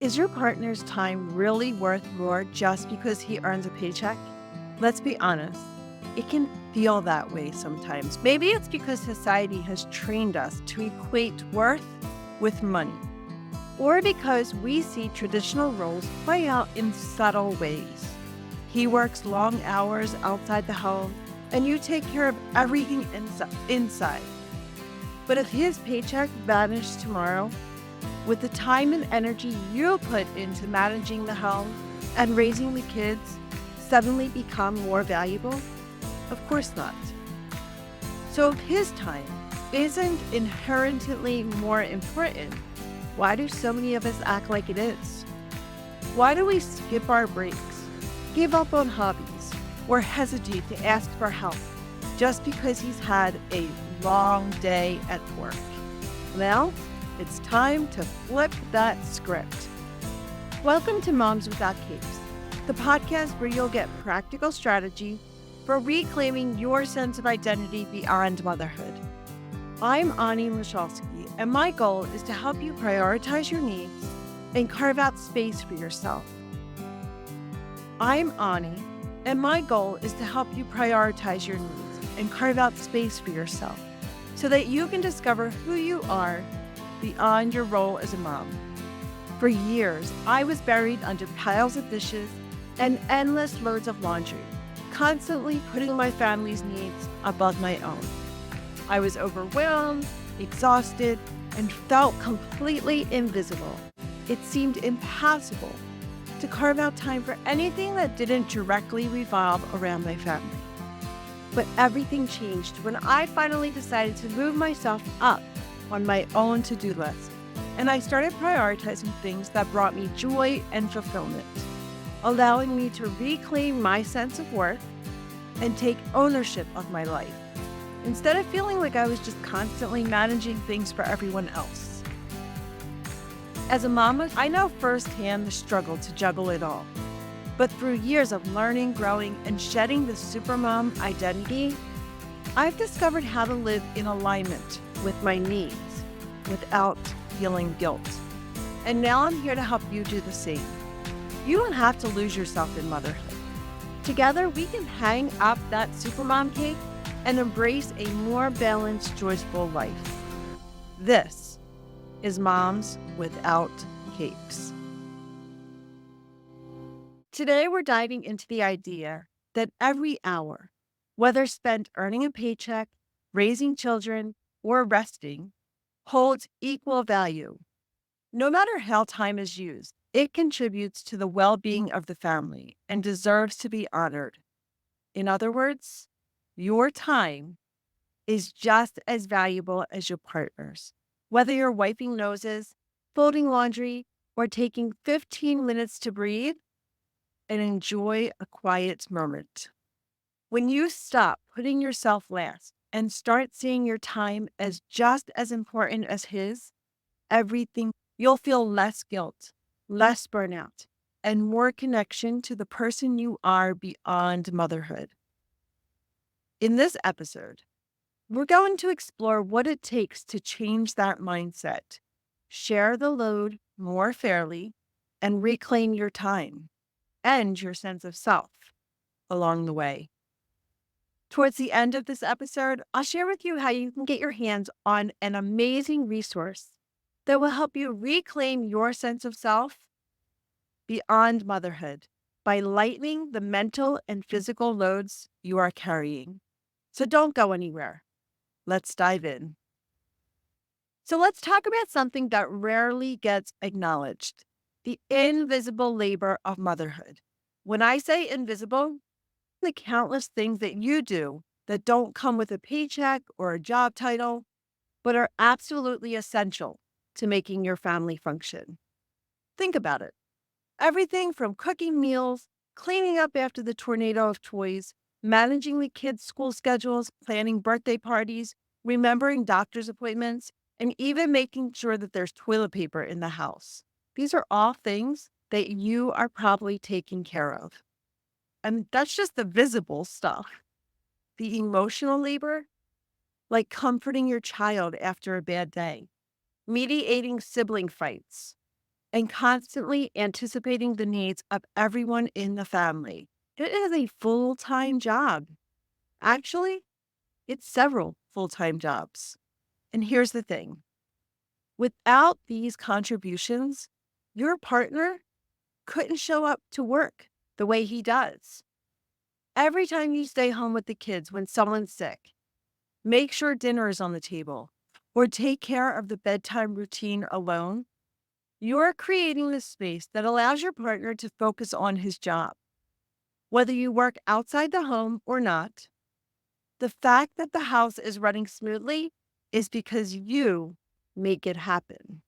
Is your partner's time really worth more just because he earns a paycheck? Let's be honest, it can feel that way sometimes. Maybe it's because society has trained us to equate worth with money, or because we see traditional roles play out in subtle ways. He works long hours outside the home, and you take care of everything inside. But if his paycheck vanished tomorrow, with the time and energy you put into managing the home and raising the kids suddenly become more valuable? Of course not. So if his time isn't inherently more important, why do so many of us act like it is? Why do we skip our breaks, give up on hobbies, or hesitate to ask for help just because he's had a long day at work? Well, it's time to flip that script. Welcome to Moms Without Capes, the podcast where you'll get practical strategy for reclaiming your sense of identity beyond motherhood. I'm Ani Michalski, and my goal is to help you prioritize your needs and carve out space for yourself. I'm Ani, and my goal is to help you prioritize your needs and carve out space for yourself so that you can discover who you are beyond your role as a mom. For years, I was buried under piles of dishes and endless loads of laundry, constantly putting my family's needs above my own. I was overwhelmed, exhausted, and felt completely invisible. It seemed impossible to carve out time for anything that didn't directly revolve around my family. But everything changed when I finally decided to move myself up on my own to-do list, and I started prioritizing things that brought me joy and fulfillment, allowing me to reclaim my sense of worth and take ownership of my life, instead of feeling like I was just constantly managing things for everyone else. As a mama, I know firsthand the struggle to juggle it all, but through years of learning, growing, and shedding the supermom identity, I've discovered how to live in alignment with my needs without feeling guilt. And now I'm here to help you do the same. You don't have to lose yourself in motherhood. Together, we can hang up that supermom cape and embrace a more balanced, joyful life. This is Moms Without Capes. Today, we're diving into the idea that every hour, whether spent earning a paycheck, raising children, or resting, holds equal value. No matter how time is used, it contributes to the well-being of the family and deserves to be honored. In other words, your time is just as valuable as your partner's. Whether you're wiping noses, folding laundry, or taking 15 minutes to breathe and enjoy a quiet moment. When you stop putting yourself last and start seeing your time as just as important as his, you'll feel less guilt, less burnout, and more connection to the person you are beyond motherhood. In this episode, we're going to explore what it takes to change that mindset, share the load more fairly, and reclaim your time and your sense of self along the way. Towards the end of this episode, I'll share with you how you can get your hands on an amazing resource that will help you reclaim your sense of self beyond motherhood by lightening the mental and physical loads you are carrying. So don't go anywhere. Let's dive in. So let's talk about something that rarely gets acknowledged: the invisible labor of motherhood. When I say invisible, the countless things that you do that don't come with a paycheck or a job title, but are absolutely essential to making your family function. Think about it. Everything from cooking meals, cleaning up after the tornado of toys, managing the kids' school schedules, planning birthday parties, remembering doctor's appointments, and even making sure that there's toilet paper in the house. These are all things that you are probably taking care of. And that's just the visible stuff. The emotional labor, like comforting your child after a bad day, mediating sibling fights, and constantly anticipating the needs of everyone in the family. It is a full time job. Actually, it's several full time jobs. And here's the thing, without these contributions, your partner couldn't show up to work the way he does. Every time you stay home with the kids when someone's sick, make sure dinner is on the table, or take care of the bedtime routine alone, you're creating the space that allows your partner to focus on his job. Whether you work outside the home or not, the fact that the house is running smoothly is because you make it happen.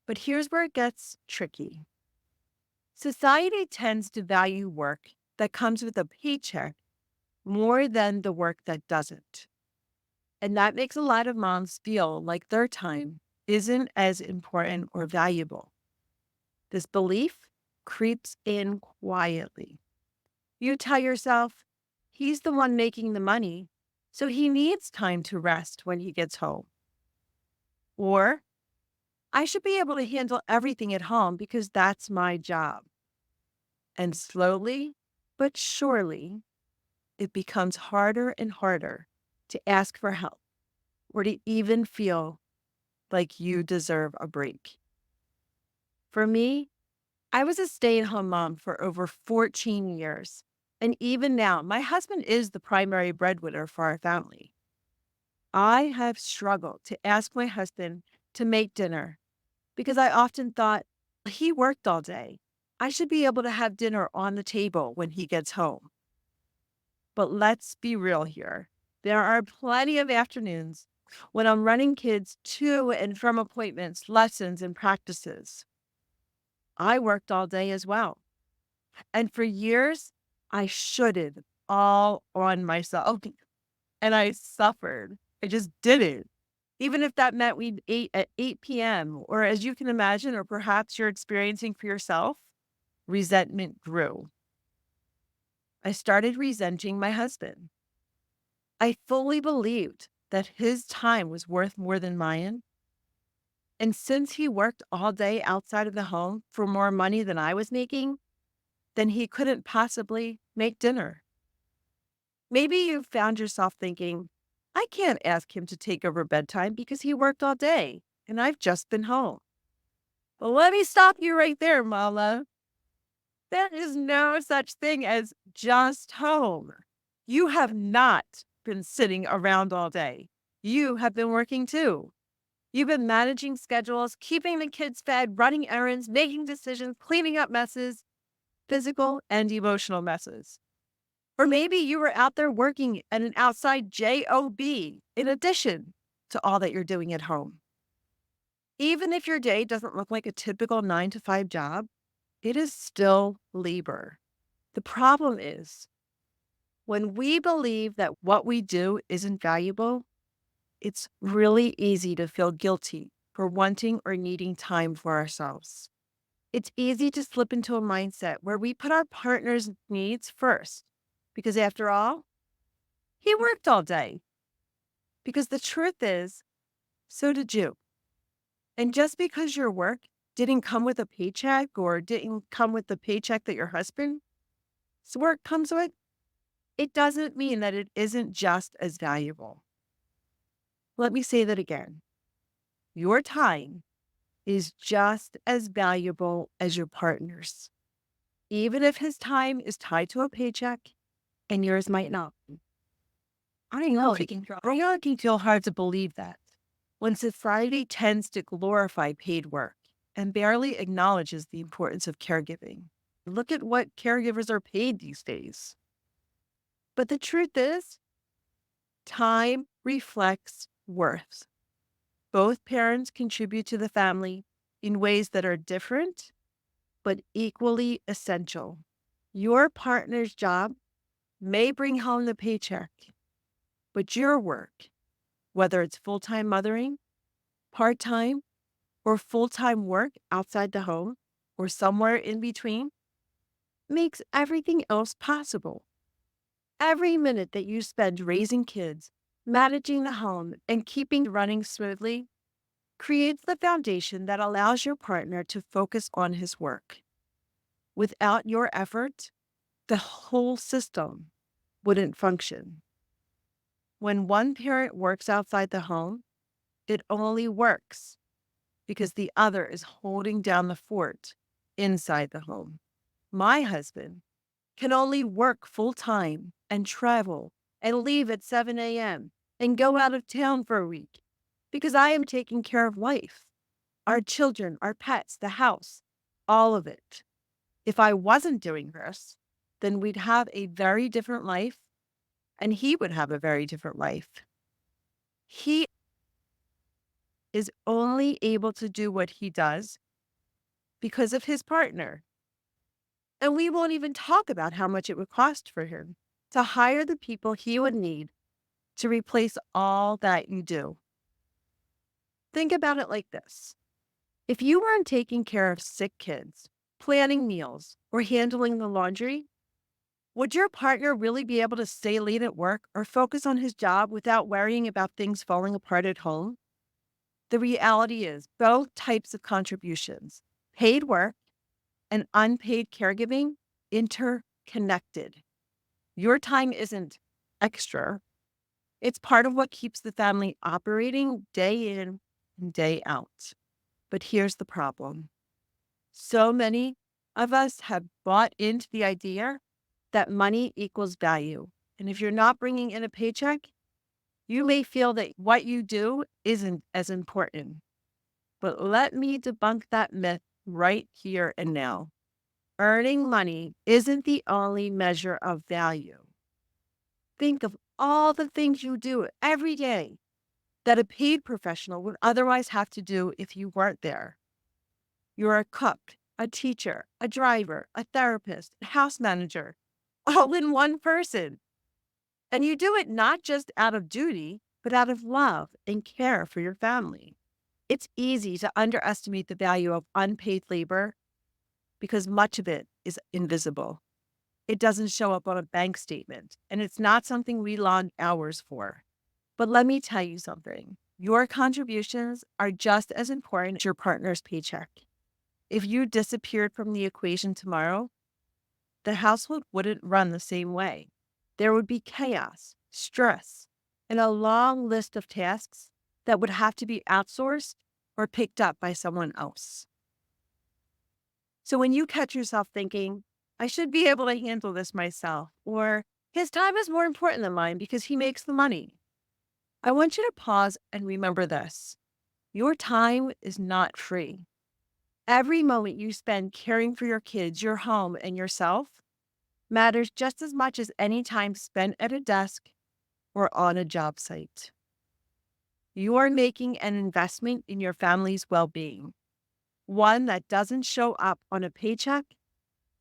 But here's where it gets tricky. Society tends to value work that comes with a paycheck more than the work that doesn't. And that makes a lot of moms feel like their time isn't as important or valuable. This belief creeps in quietly. You tell yourself, he's the one making the money, so he needs time to rest when he gets home. Or, I should be able to handle everything at home because that's my job. And slowly but surely, it becomes harder and harder to ask for help or to even feel like you deserve a break. For me, I was a stay at home mom for over 14 years. And even now, my husband is the primary breadwinner for our family. I have struggled to ask my husband to make dinner because I often thought he worked all day. I should be able to have dinner on the table when he gets home. But let's be real here. There are plenty of afternoons when I'm running kids to and from appointments, lessons, and practices. I worked all day as well. And for years, I shoulded all on myself and I suffered. I just did it. Even if that meant we ate at 8 p.m., or as you can imagine, or perhaps you're experiencing for yourself, resentment grew. I started resenting my husband. I fully believed that his time was worth more than mine. And since he worked all day outside of the home for more money than I was making, then he couldn't possibly make dinner. Maybe you found yourself thinking, I can't ask him to take over bedtime because he worked all day and I've just been home. Well, let me stop you right there, Mala. There is no such thing as just home. You have not been sitting around all day. You have been working too. You've been managing schedules, keeping the kids fed, running errands, making decisions, cleaning up messes, physical and emotional messes. Or maybe you were out there working at an outside job in addition to all that you're doing at home. Even if your day doesn't look like a typical 9 to 5 job, it is still labor. The problem is when we believe that what we do isn't valuable, it's really easy to feel guilty for wanting or needing time for ourselves. It's easy to slip into a mindset where we put our partner's needs first because, after all, he worked all day. Because the truth is, so did you. And just because your work didn't come with a paycheck or didn't come with the paycheck that your husband's work comes with, it doesn't mean that it isn't just as valuable. Let me say that again. Your time is just as valuable as your partner's, even if his time is tied to a paycheck and yours might not. I know it can feel hard to believe that when society tends to glorify paid work and barely acknowledges the importance of caregiving. Look at what caregivers are paid these days. But the truth is, time reflects worth. Both parents contribute to the family in ways that are different, but equally essential. Your partner's job may bring home the paycheck, but your work, whether it's full time mothering, part time, or full time work outside the home, or somewhere in between, makes everything else possible. Every minute that you spend raising kids, managing the home, and keeping running smoothly creates the foundation that allows your partner to focus on his work. Without your effort, the whole system wouldn't function. When one parent works outside the home, it only works because the other is holding down the fort inside the home. My husband can only work full time and travel and leave at 7 a.m. and go out of town for a week because I am taking care of life, our children, our pets, the house, all of it. If I wasn't doing this, then we'd have a very different life and he would have a very different life. He is only able to do what he does because of his partner. And we won't even talk about how much it would cost for him to hire the people he would need to replace all that you do. Think about it like this. If you weren't taking care of sick kids, planning meals, or handling the laundry, would your partner really be able to stay late at work or focus on his job without worrying about things falling apart at home? The reality is, both types of contributions, paid work and unpaid caregiving, interconnected. Your time isn't extra, it's part of what keeps the family operating day in and day out. But here's the problem: so many of us have bought into the idea that money equals value. And if you're not bringing in a paycheck, you may feel that what you do isn't as important. But let me debunk that myth right here and now. Earning money isn't the only measure of value. Think of all the things you do every day that a paid professional would otherwise have to do if you weren't there. You're a cook, a teacher, a driver, a therapist, a house manager, all in one person. And you do it not just out of duty, but out of love and care for your family. It's easy to underestimate the value of unpaid labor because much of it is invisible. It doesn't show up on a bank statement, and it's not something we log hours for. But let me tell you something: your contributions are just as important as your partner's paycheck. If you disappeared from the equation tomorrow, the household wouldn't run the same way. There would be chaos, stress, and a long list of tasks that would have to be outsourced or picked up by someone else. So when you catch yourself thinking, I should be able to handle this myself, or his time is more important than mine because he makes the money, I want you to pause and remember this: your time is not free. Every moment you spend caring for your kids, your home, and yourself matters just as much as any time spent at a desk or on a job site. You are making an investment in your family's well being, one that doesn't show up on a paycheck,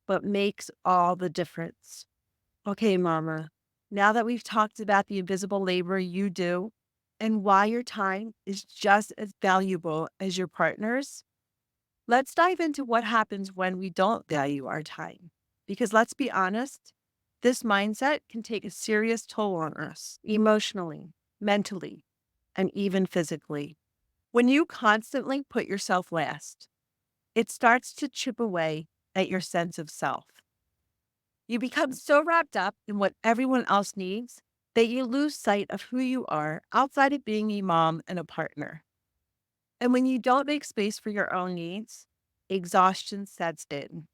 but makes all the difference. Okay, Mama, now that we've talked about the invisible labor you do and why your time is just as valuable as your partner's, let's dive into what happens when we don't value our time. Because let's be honest, this mindset can take a serious toll on us emotionally, mentally, and even physically. When you constantly put yourself last, it starts to chip away at your sense of self. You become so wrapped up in what everyone else needs that you lose sight of who you are outside of being a mom and a partner. And when you don't make space for your own needs, exhaustion sets in.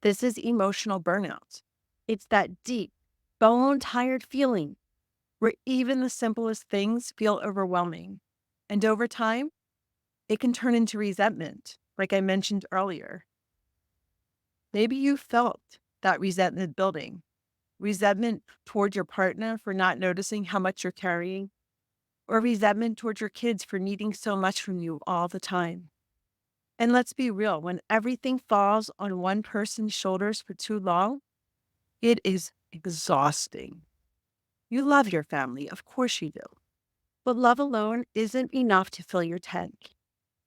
This is emotional burnout. It's that deep, bone tired feeling where even the simplest things feel overwhelming. And over time, it can turn into resentment, like I mentioned earlier. Maybe you felt that resentment building, resentment toward your partner for not noticing how much you're carrying, or resentment towards your kids for needing so much from you all the time. And let's be real, when everything falls on one person's shoulders for too long, it is exhausting. You love your family, of course you do. But love alone isn't enough to fill your tank.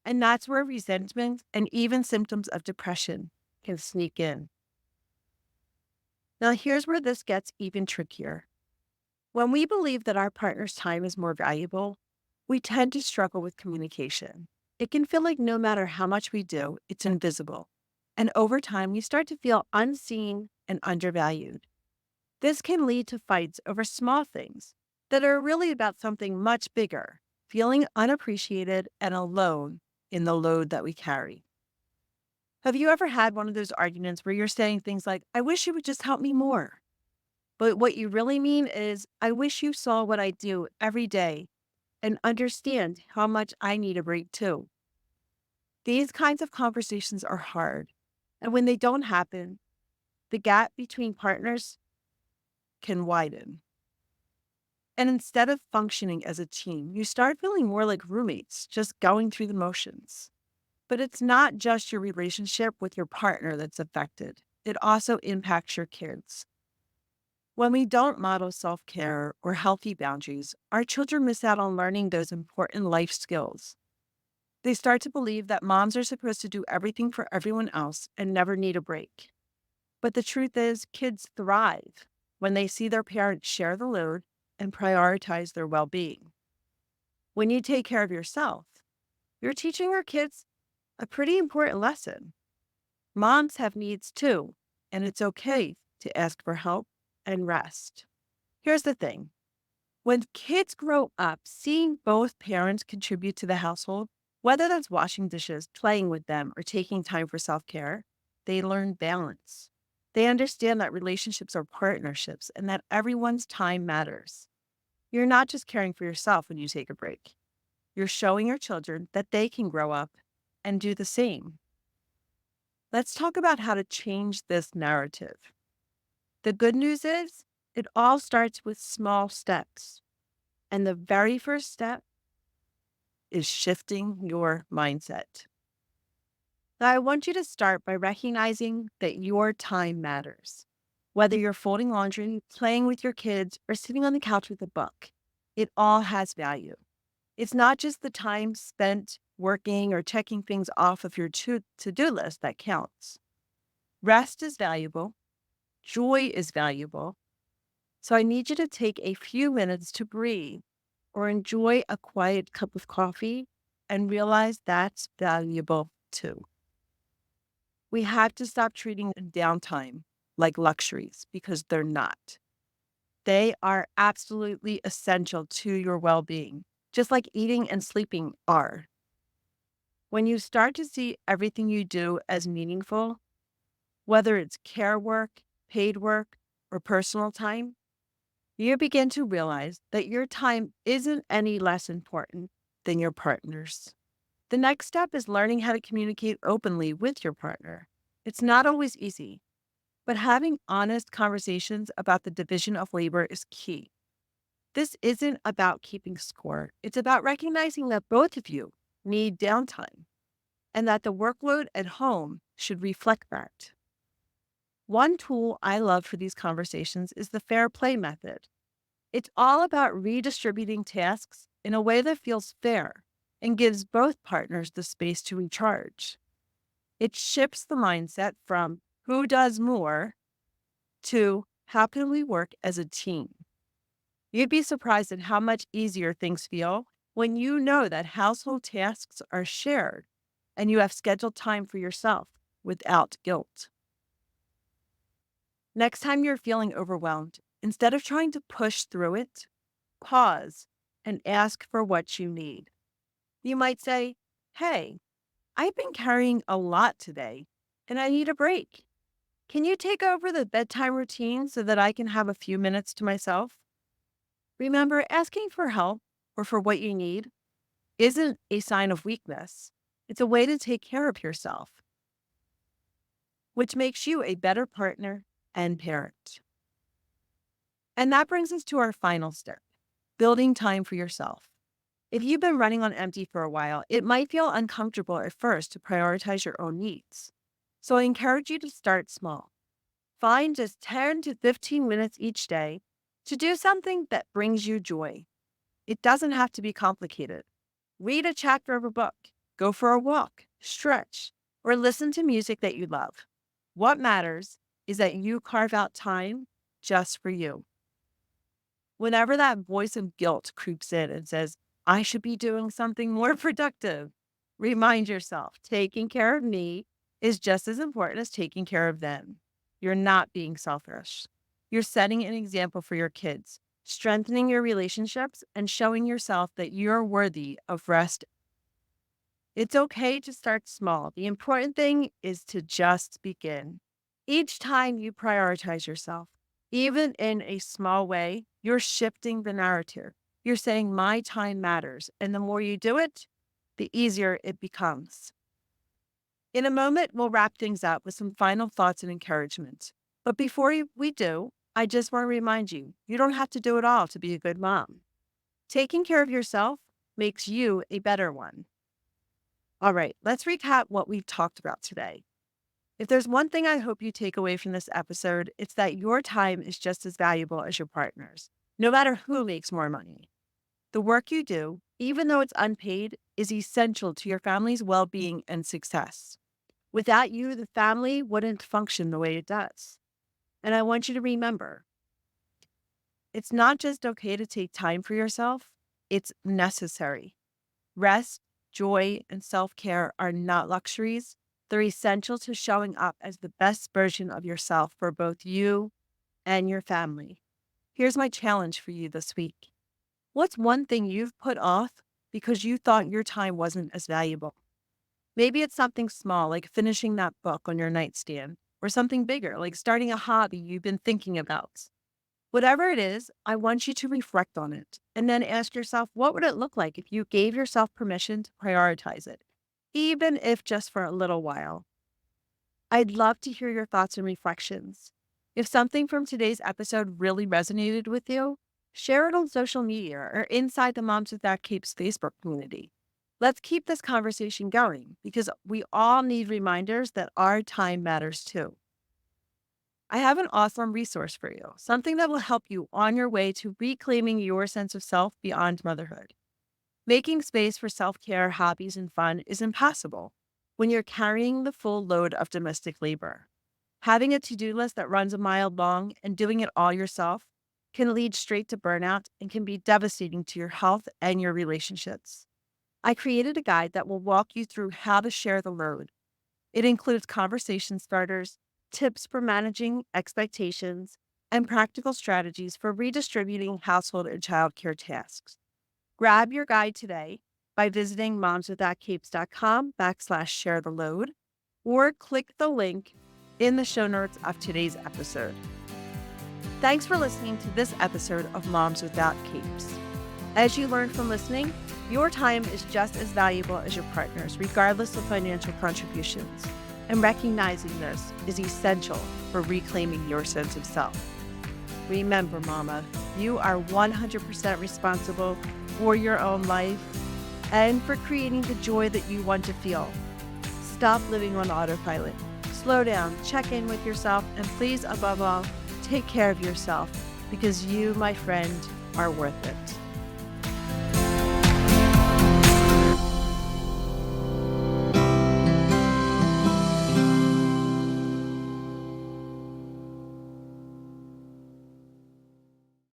And that's where resentment and even symptoms of depression can sneak in. Now, here's where this gets even trickier. When we believe that our partner's time is more valuable, We tend to struggle with communication. It can feel like no matter how much we do, it's invisible. And over time, we start to feel unseen and undervalued. This can lead to fights over small things that are really about something much bigger, feeling unappreciated and alone in the load that we carry. Have you ever had one of those arguments where you're saying things like, I wish you would just help me more? But what you really mean is, I wish you saw what I do every day and understand how much I need a break too. These kinds of conversations are hard. And when they don't happen, the gap between partners can widen. And instead of functioning as a team, you start feeling more like roommates, just going through the motions. But it's not just your relationship with your partner that's affected, it also impacts your kids. When we don't model self care or healthy boundaries, our children miss out on learning those important life skills. They start to believe that moms are supposed to do everything for everyone else and never need a break. But the truth is, kids thrive when they see their parents share the load and prioritize their well being. When you take care of yourself, you're teaching your kids a pretty important lesson. Moms have needs too, and it's okay to ask for help and rest. Here's the thing: when kids grow up seeing both parents contribute to the household, whether that's washing dishes, playing with them, or taking time for self care, they learn balance. They understand that relationships are partnerships and that everyone's time matters. You're not just caring for yourself when you take a break, you're showing your children that they can grow up and do the same. Let's talk about how to change this narrative. The good news is, it all starts with small steps. And the very first step is shifting your mindset. Now, I want you to start by recognizing that your time matters. Whether you're folding laundry, playing with your kids, or sitting on the couch with a book, it all has value. It's not just the time spent working or checking things off of your to-do list that counts. Rest is valuable. Joy is valuable. So I need you to take a few minutes to breathe or enjoy a quiet cup of coffee and realize that's valuable too. We have to stop treating downtime like luxuries because they're not. They are absolutely essential to your well being, just like eating and sleeping are. When you start to see everything you do as meaningful, whether it's care work, paid work, or personal time, you begin to realize that your time isn't any less important than your partner's. The next step is learning how to communicate openly with your partner. It's not always easy, but having honest conversations about the division of labor is key. This isn't about keeping score, it's about recognizing that both of you need downtime and that the workload at home should reflect that. One tool I love for these conversations is the fair play method. It's all about redistributing tasks in a way that feels fair and gives both partners the space to recharge. It shifts the mindset from who does more to how can we work as a team. You'd be surprised at how much easier things feel when you know that household tasks are shared and you have scheduled time for yourself without guilt. Next time you're feeling overwhelmed, instead of trying to push through it, pause and ask for what you need. You might say, Hey, I've been carrying a lot today and I need a break. Can you take over the bedtime routine so that I can have a few minutes to myself? Remember, asking for help or for what you need isn't a sign of weakness. It's a way to take care of yourself, which makes you a better partner and parent. And that brings us to our final step: building time for yourself. If you've been running on empty for a while, it might feel uncomfortable at first to prioritize your own needs. So I encourage you to start small. Find just 10 to 15 minutes each day to do something that brings you joy. It doesn't have to be complicated. Read a chapter of a book, go for a walk, stretch, or listen to music that you love. What matters is that you carve out time just for you. Whenever that voice of guilt creeps in and says, I should be doing something more productive. Remind yourself, taking care of me is just as important as taking care of them. You're not being selfish. You're setting an example for your kids, strengthening your relationships, and showing yourself that you're worthy of rest. It's okay to start small. The important thing is to just begin. Each time you prioritize yourself, even in a small way, you're shifting the narrative. You're saying, my time matters. And the more you do it, the easier it becomes. In a moment, we'll wrap things up with some final thoughts and encouragement. But we do, I just want to remind you, you don't have to do it all to be a good mom. Taking care of yourself makes you a better one. All right, let's recap what we've talked about today. If there's one thing I hope you take away from this episode, it's that your time is just as valuable as your partner's, no matter who makes more money. The work you do, even though it's unpaid, is essential to your family's well being and success. Without you, the family wouldn't function the way it does. And I want you to remember, it's not just okay to take time for yourself, it's necessary. Rest, joy, and self care are not luxuries. They're essential to showing up as the best version of yourself for both you and your family. Here's my challenge for you this week. What's one thing you've put off because you thought your time wasn't as valuable? Maybe it's something small, like finishing that book on your nightstand, or something bigger, like starting a hobby you've been thinking about. Whatever it is, I want you to reflect on it and then ask yourself, what would it look like if you gave yourself permission to prioritize it, even if just for a little while? I'd love to hear your thoughts and reflections. If something from today's episode really resonated with you, share it on social media or inside the Moms Without Capes Facebook community. Let's keep this conversation going because we all need reminders that our time matters too. I have an awesome resource for you, something that will help you on your way to reclaiming your sense of self beyond motherhood. Making space for self care, hobbies, and fun is impossible when you're carrying the full load of domestic labor. Having a to do list that runs a mile long and doing it all yourself can lead straight to burnout and can be devastating to your health and your relationships. I created a guide that will walk you through how to share the load. It includes conversation starters, tips for managing expectations, and practical strategies for redistributing household and childcare tasks. Grab your guide today by visiting momswithoutcapes.com/share the load or click the link in the show notes of today's episode. Thanks for listening to this episode of Moms Without Capes. As you learned from listening, your time is just as valuable as your partner's, regardless of financial contributions. And recognizing this is essential for reclaiming your sense of self. Remember, Mama, you are 100% responsible for your own life and for creating the joy that you want to feel. Stop living on autopilot. Slow down, check in with yourself, and please, above all, take care of yourself because you, my friend, are worth it.